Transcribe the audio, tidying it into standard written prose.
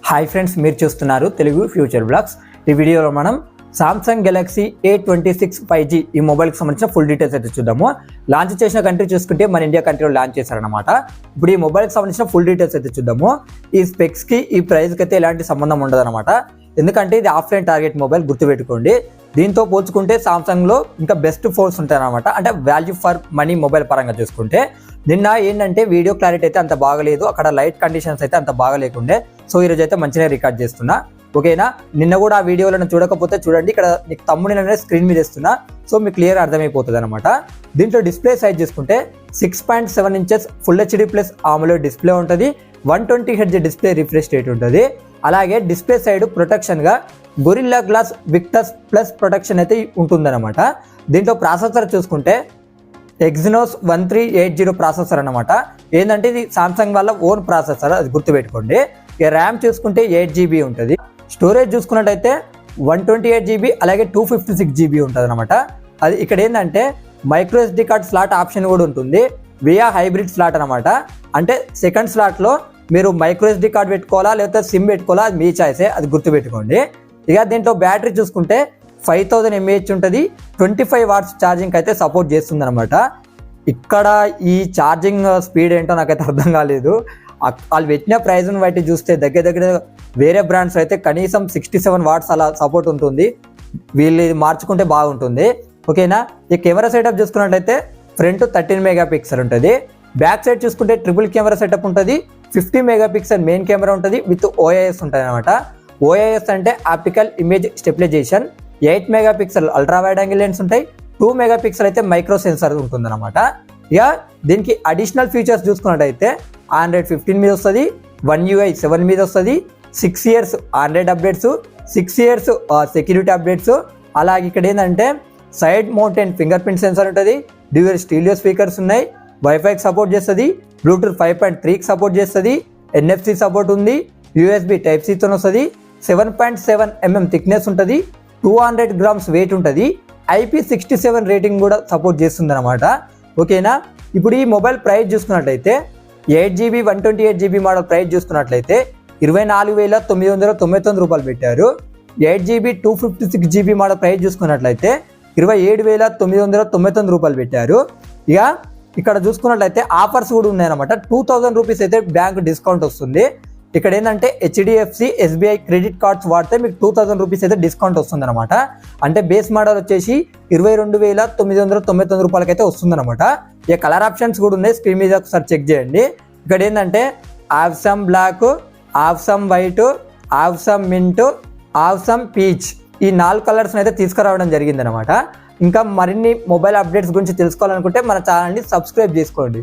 Hi friends, మీరు చూస్తున్నారు Telugu future blogs. ఈ వీడియోలో మనం సామ్సంగ్ గెలాక్సీ A26 5G ఈ మొబైల్కి సంబంధించిన ఫుల్ డీటెయిల్స్ అయితే చూద్దాము. లాంచ్ చేసిన కంట్రీ చూసుకుంటే మన ఇండియా కంట్రీలో లాంచ్ చేశారనమాట. ఇప్పుడు ఈ మొబైల్కి సంబంధించిన ఫుల్ డీటెయిల్స్ అయితే చూద్దాము. ఈ స్పెక్స్కి ఈ ప్రైస్కి అయితే ఎలాంటి సంబంధం ఉండదన్నమాట. ఎందుకంటే ఇది ఆఫ్లైన్ టార్గెట్ మొబైల్, గుర్తుపెట్టుకోండి. దీంతో పోల్చుకుంటే సామ్సంగ్లో ఇంకా బెస్ట్ ఫోన్స్ ఉంటాయన్నమాట. అంటే వాల్యూ ఫర్ మనీ మొబైల్ పరంగా చూసుకుంటే నిన్న ఏంటంటే వీడియో క్లారిటీ అయితే అంత బాగలేదు, అక్కడ లైట్ కండిషన్స్ అయితే అంత బాగలేకుండే. సో ఈరోజు అయితే మంచిగా రికార్డ్ చేస్తున్నా, ఓకేనా. నిన్న కూడా ఆ వీడియోలను చూడకపోతే చూడండి, ఇక్కడ నీకు తమ్ముడిని స్క్రీన్ మీద ఇస్తున్నా, సో మీకు క్లియర్ అర్థమైపోతుంది అనమాట. దీంట్లో డిస్ప్లే సైజ్ చూసుకుంటే 6.7 inches full HD plus AMOLED display ఉంటుంది. 120 Hz డిస్ప్లే రిఫ్రెష్ రేట్ ఉంటుంది. అలాగే డిస్ప్లే సైడ్ ప్రొటెక్షన్గా Gorilla Glass Victus plus protection అయితే ఉంటుందన్నమాట. దీంట్లో ప్రాసెసర్ చూసుకుంటే Exynos 1380 ప్రాసెసర్ అనమాట. ఏంటంటే ఇది సామ్సంగ్ వాళ్ళ ఓన్ ప్రాసెసర్, అది గుర్తుపెట్టుకోండి. ఇక ర్యామ్ చూసుకుంటే 8GB ఉంటుంది. స్టోరేజ్ చూసుకున్నట్టయితే 128GB అలాగే 256GB ఉంటుంది అనమాట. అది ఇక్కడ ఏంటంటే micro SD card slot option కూడా ఉంటుంది. వియా హైబ్రిడ్ స్లాట్ అనమాట. అంటే సెకండ్ స్లాట్లో మీరు మైక్రో SD కార్డ్ పెట్టుకోవాలా లేకపోతే సిమ్ పెట్టుకోవాలా, అది మీ చాయిసే, అది గుర్తుపెట్టుకోండి. ఇక దీంట్లో బ్యాటరీ చూసుకుంటే 5000 mAh ఉంటుంది. 25 వాట్స్ ఛార్జింగ్ అయితే సపోర్ట్ చేస్తుంది అనమాట. ఇక్కడ ఈ ఛార్జింగ్ స్పీడ్ ఏంటో నాకైతే అర్థం కాలేదు. వాళ్ళు పెట్టిన ప్రైజ్ని బట్టి చూస్తే దగ్గర వేరే బ్రాండ్స్ అయితే కనీసం 67 వాట్స్ అలా సపోర్ట్ ఉంటుంది. వీళ్ళు ఇది మార్చుకుంటే బాగుంటుంది, ఓకేనా. ఈ కెమెరా సెటప్ చూసుకున్నట్లయితే ఫ్రంట్ 13 మెగాపిక్సెల్ ఉంటుంది. బ్యాక్ సైడ్ చూసుకుంటే ట్రిపుల్ కెమెరా సెటప్ ఉంటుంది. 50 మెగాపిక్సెల్ మెయిన్ కెమెరా ఉంటుంది విత్ OIS ఉంటుంది అనమాట. OIS అంటే optical image stabilization. 8 megapixel ultra wide angle lens ఉంటాయి. 2 మెగాపిక్సెల్ అయితే మైక్రో సెన్సార్ ఉంటుందన్నమాట. ఇక దీనికి అడిషనల్ ఫీచర్స్ చూసుకున్నట్టయితే Android 15 మీద వస్తుంది, One UI 7 మీద వస్తుంది, 6 years Android updates, 6 years security updates. అలాగే ఇక్కడ ఏంటంటే side mounted finger print censor ఉంటుంది. డ్యూయల్ స్టీరియో స్పీకర్స్ ఉన్నాయి. వైఫైకి సపోర్ట్ చేస్తుంది. బ్లూటూత్ 5.3కి సపోర్ట్ చేస్తుంది. NFC సపోర్ట్ ఉంది. USB Type-C తో వస్తుంది. 7.7 mm థిక్నెస్ ఉంటుంది. 200 grams వెయిట్ ఉంటుంది. IP67 రేటింగ్ కూడా సపోర్ట్ చేస్తుంది అనమాట, ఓకేనా. ఇప్పుడు ఈ మొబైల్ ప్రైస్ చూసుకున్నట్లయితే 8GB 128GB మోడల్ ప్రైస్ చూసుకున్నట్లయితే 24,999 రూపాయలు పెట్టారు. 8GB 256GB మోడల్ ప్రైస్ చూసుకున్నట్లయితే 27,999 రూపాయలు పెట్టారు. ఇక ఇక్కడ చూసుకున్నట్లయితే ఆఫర్స్ కూడా ఉన్నాయన్నమాట. 2000 రూపీస్ అయితే బ్యాంక్ డిస్కౌంట్ వస్తుంది. ఇక్కడ ఏంటంటే HDFC SBI క్రెడిట్ కార్డ్స్ వాడితే మీకు 2000 రూపీస్ అయితే డిస్కౌంట్ వస్తుంది అనమాట. అంటే బేస్ మోడల్ వచ్చేసి 22,999 రూపాయలకి అయితే వస్తుంది అనమాట. ఇక కలర్ ఆప్షన్స్ కూడా ఉన్నాయి, స్క్రీన్ మీద ఒకసారి చెక్ చేయండి. ఇక్కడ ఏంటంటే ఆవ్సమ్ బ్లాక్, ఆవ్సమ్ వైట్, ఆవ్సమ్ మింట్, ఆవ్సమ్ పీచ్, ఈ 4 కలర్స్ అయితే తీసుకురావడం జరిగింది అనమాట. ఇంకా మరిన్ని మొబైల్ అప్డేట్స్ గురించి తెలుసుకోవాలనుకుంటే మన ఛానల్ని సబ్స్క్రైబ్ చేసుకోండి.